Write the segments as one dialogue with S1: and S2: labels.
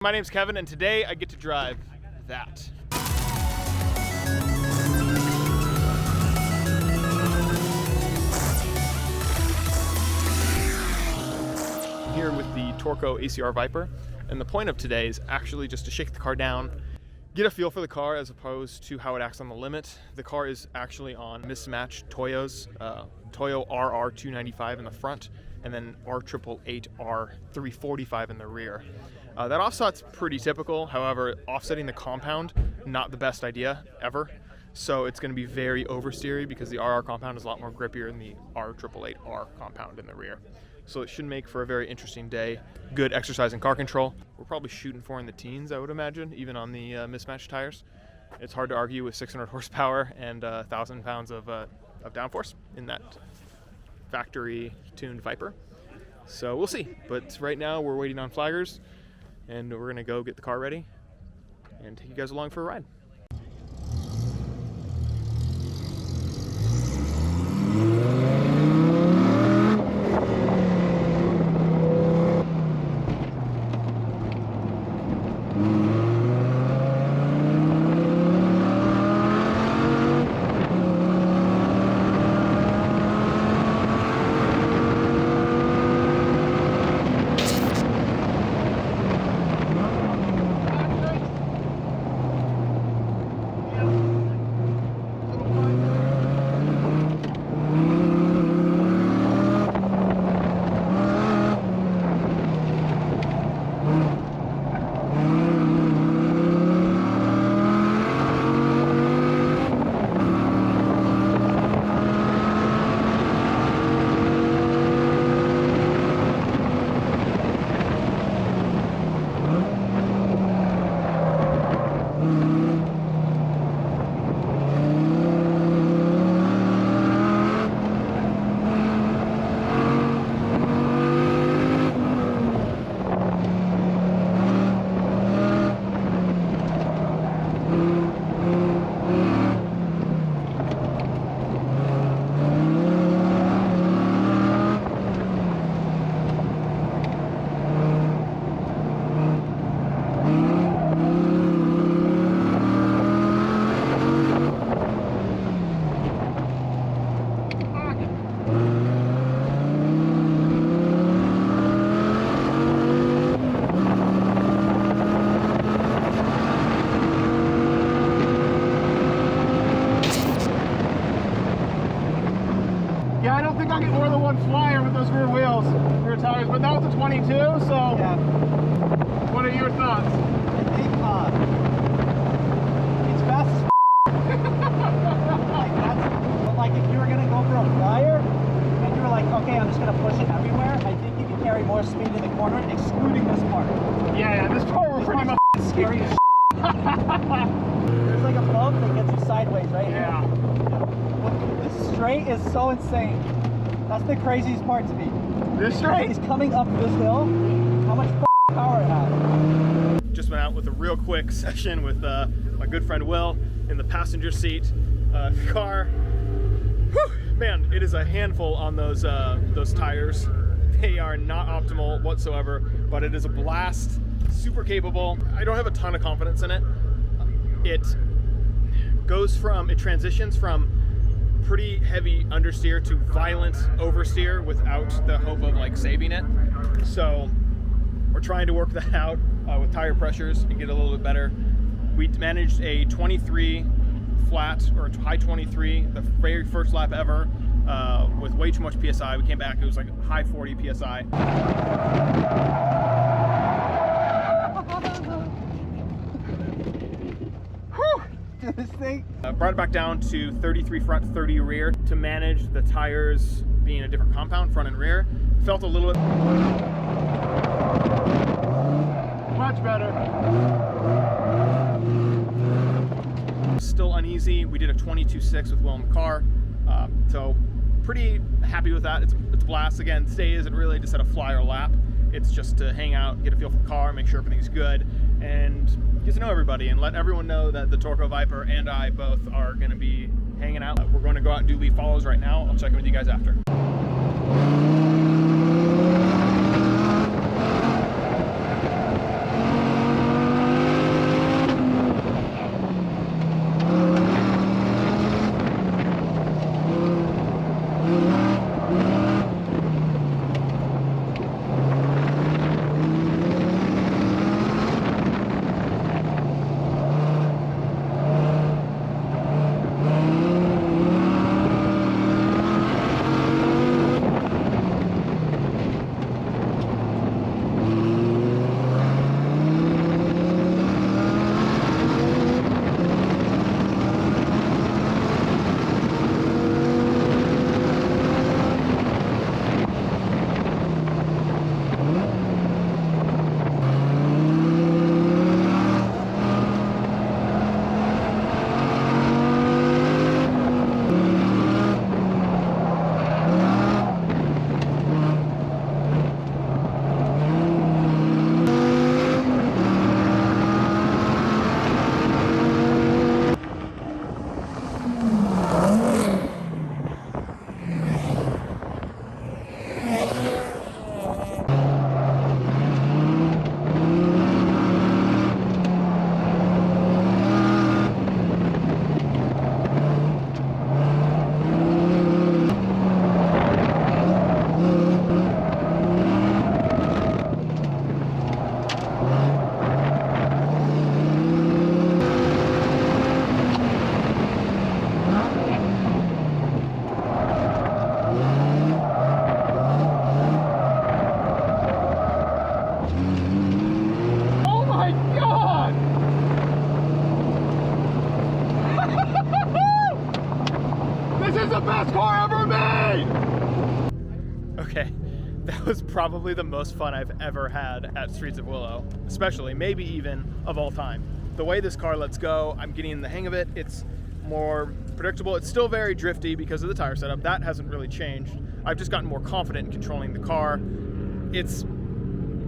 S1: My name's Kevin, and today I get to drive that. I'm here with the Torco ACR Viper, and the point of today is actually just to shake the car down, get a feel for the car as opposed to how it acts on the limit. The car is actually on mismatched Toyos, Toyo RR295 in the front, and then R888R345 in the rear. That offset's pretty typical, however, offsetting the compound, not the best idea ever. So it's going to be very oversteery because the RR compound is a lot more grippier than the R888R compound in the rear. So it should make for a very interesting day. Good exercise in car control. We're probably shooting for in the teens, I would imagine, even on the mismatched tires. It's hard to argue with 600 horsepower and 1,000 pounds of downforce in that factory-tuned Viper. So we'll see. But right now we're waiting on flaggers, and we're gonna go get the car ready and take you guys along for a ride.
S2: Yeah, I don't think I'll get more than one flyer with those rear wheels, rear tires, but that was a 22, so yeah. What are your thoughts?
S3: I think it's fast as but like if you were gonna go for a flyer and you were like, okay, I'm just gonna push it everywhere, I think you can carry more speed in the corner, excluding this part.
S2: Yeah, this part was pretty much
S3: scary as There's like a bump that gets you sideways right here.
S2: Yeah.
S3: This straight is so insane. That's the craziest part to me.
S2: This straight
S3: is coming up this hill. How much power it has.
S1: Just went out with a real quick session with my good friend Will in the passenger seat car. Whew, man, it is a handful on those tires. They are not optimal whatsoever, but it is a blast. Super capable. I don't have a ton of confidence in it. It transitions from pretty heavy understeer to violent oversteer without the hope of like saving it. So we're trying to work that out with tire pressures and get a little bit better. We managed a 23 flat, or a high 23, the very first lap ever, with way too much PSI. We came back, it was like high 40 PSI.
S3: This thing
S1: Brought it back down to 33 front, 30 rear to manage the tires being a different compound, front and rear. Felt a little bit
S2: much better.
S1: Still uneasy. We did a 22.6 with Will in the car, so pretty happy with that. It's a blast. Again, today isn't really to set a flyer lap. It's just to hang out, get a feel for the car, make sure everything's good, and get to know everybody and let everyone know that the Torco Viper and I both are going to be hanging out. We're going to go out and do lead follows right now. I'll check in with you guys after. was probably the most fun I've ever had at Streets of Willow, especially, maybe even of all time. The way this car lets go, I'm getting the hang of it. It's more predictable. It's still very drifty because of the tire setup. That hasn't really changed. I've just gotten more confident in controlling the car. It's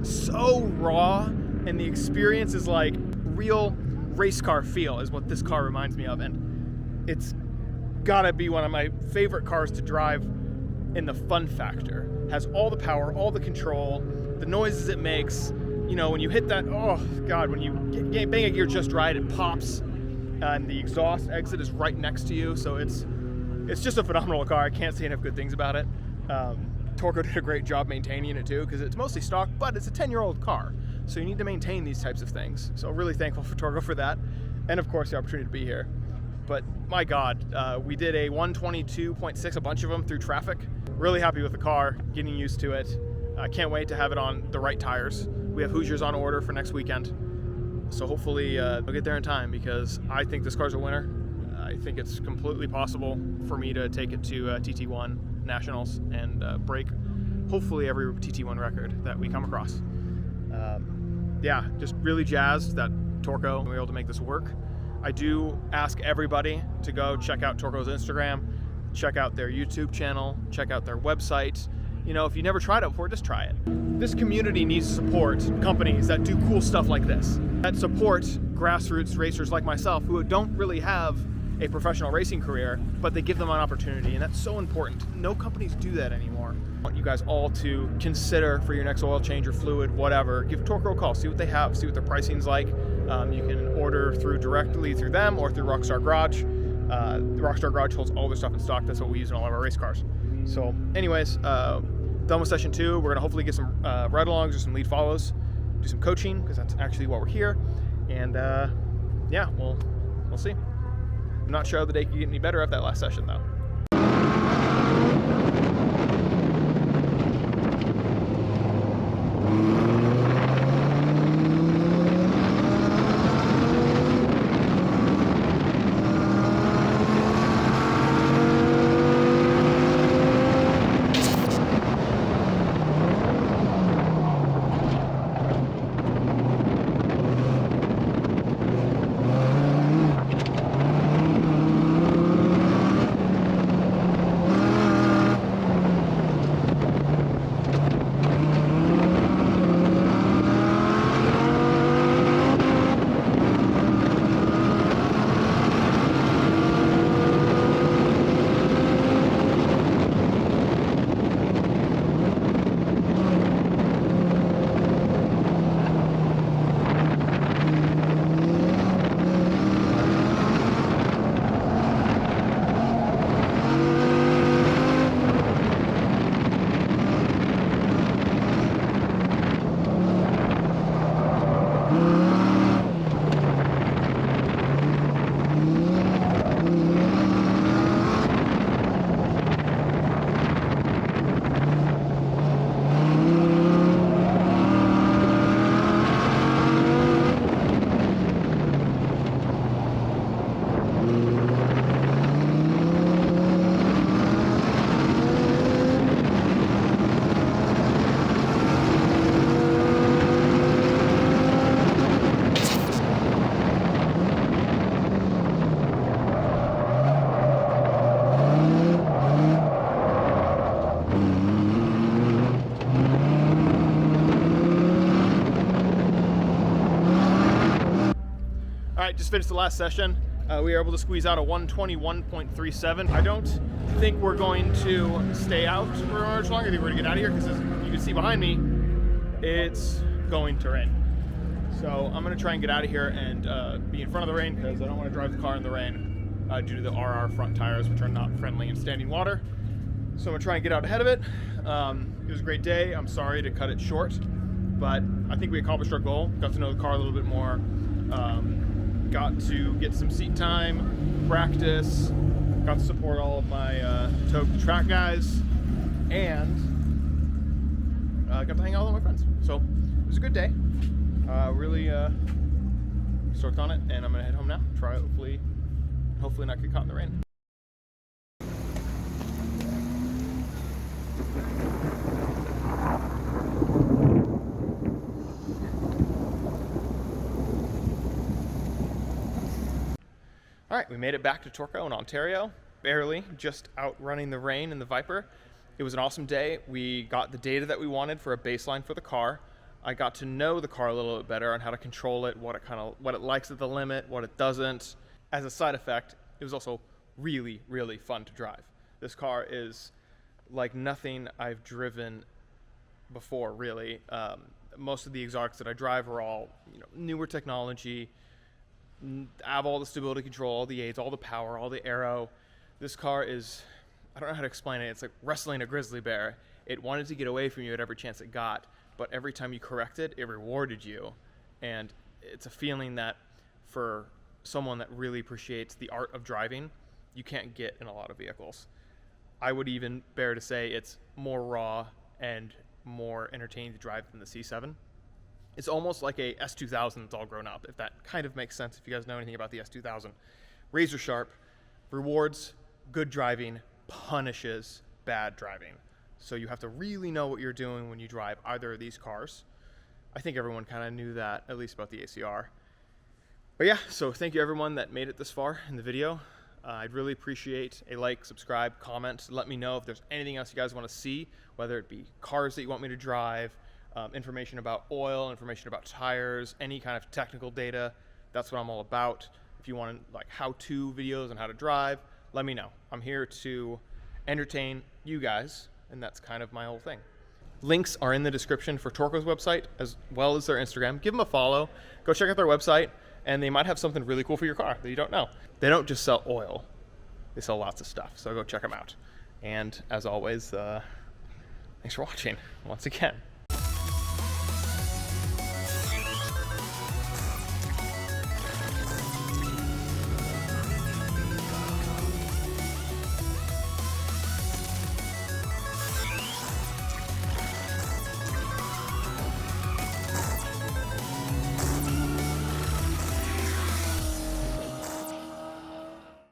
S1: so raw, and the experience is like real race car feel is what this car reminds me of, and it's gotta be one of my favorite cars to drive in the fun factor. Has all the power, all the control, the noises it makes. You know, when you hit that, oh God, when you bang a gear just right, it pops, and the exhaust exit is right next to you. So it's just a phenomenal car. I can't say enough good things about it. Torco did a great job maintaining it too, because it's mostly stock, but it's a 10-year-old car. So you need to maintain these types of things. So really thankful for Torco for that. And of course the opportunity to be here. But my God, we did a 122.6, a bunch of them through traffic. Really happy with the car, getting used to it. I can't wait to have it on the right tires. We have Hoosiers on order for next weekend. So hopefully we'll get there in time, because I think this car's a winner. I think it's completely possible for me to take it to TT1 Nationals and break hopefully every TT1 record that we come across. Yeah, just really jazzed that Torco we were able to make this work. I do ask everybody to go check out Torco's Instagram, check out their YouTube channel, check out their website. You know, if you never tried it before, just try it. This community needs to support companies that do cool stuff like this, that support grassroots racers like myself who don't really have a professional racing career, but they give them an opportunity, and that's so important. No companies do that anymore. I want you guys all to consider for your next oil change or fluid, whatever, give Torco a call, see what they have, see what their pricing's like. You can order directly through them or through Rockstar Garage. The Rockstar Garage holds all their stuff in stock. That's what we use in all of our race cars. So anyways, done with session 2. We're gonna hopefully get some ride-alongs or some lead follows, do some coaching, because that's actually why we're here. And yeah, we'll see. I'm not sure how the day could get any better after that last session though. Just finished the last session. We were able to squeeze out a 121.37. I don't think we're going to stay out for much longer. I think we're gonna get out of here, because as you can see behind me, it's going to rain. So I'm gonna try and get out of here and be in front of the rain, because I don't want to drive the car in the rain due to the RR front tires, which are not friendly in standing water. So I'm gonna try and get out ahead of it. It was a great day. I'm sorry to cut it short, but I think we accomplished our goal. Got to know the car a little bit more. Got to get some seat time, practice, got to support all of my tow track guys, and got to hang out with all my friends. So it was a good day. Really stoked on it, and I'm gonna head home now. Try it, hopefully not get caught in the rain. All right, we made it back to Torco in Ontario, barely, just outrunning the rain in the Viper. It was an awesome day. We got the data that we wanted for a baseline for the car. I got to know the car a little bit better on how to control it, what it likes at the limit, what it doesn't. As a side effect, it was also really, really fun to drive. This car is like nothing I've driven before, really. Most of the exotics that I drive are all, newer technology, have all the stability control, all the aids, all the power, all the aero. This car is, I don't know how to explain it. It's like wrestling a grizzly bear. It wanted to get away from you at every chance it got, but every time you corrected, it rewarded you. And it's a feeling that for someone that really appreciates the art of driving, you can't get in a lot of vehicles. I would even bear to say it's more raw and more entertaining to drive than the C7. It's almost like a S2000 that's all grown up, if that kind of makes sense, if you guys know anything about the S2000. Razor sharp, rewards good driving, punishes bad driving. So you have to really know what you're doing when you drive either of these cars. I think everyone kind of knew that, at least about the ACR. But yeah, so thank you everyone that made it this far in the video. I'd really appreciate a like, subscribe, comment. Let me know if there's anything else you guys want to see, whether it be cars that you want me to drive, information about oil, information about tires, any kind of technical data. That's what I'm all about. If you want like how-to videos on how to drive, let me know. I'm here to entertain you guys, and that's kind of my whole thing. Links are in the description for Torco's website as well as their Instagram. Give them a follow. Go check out their website, and they might have something really cool for your car that you don't know. They don't just sell oil. They sell lots of stuff, so go check them out. And as always, thanks for watching once again.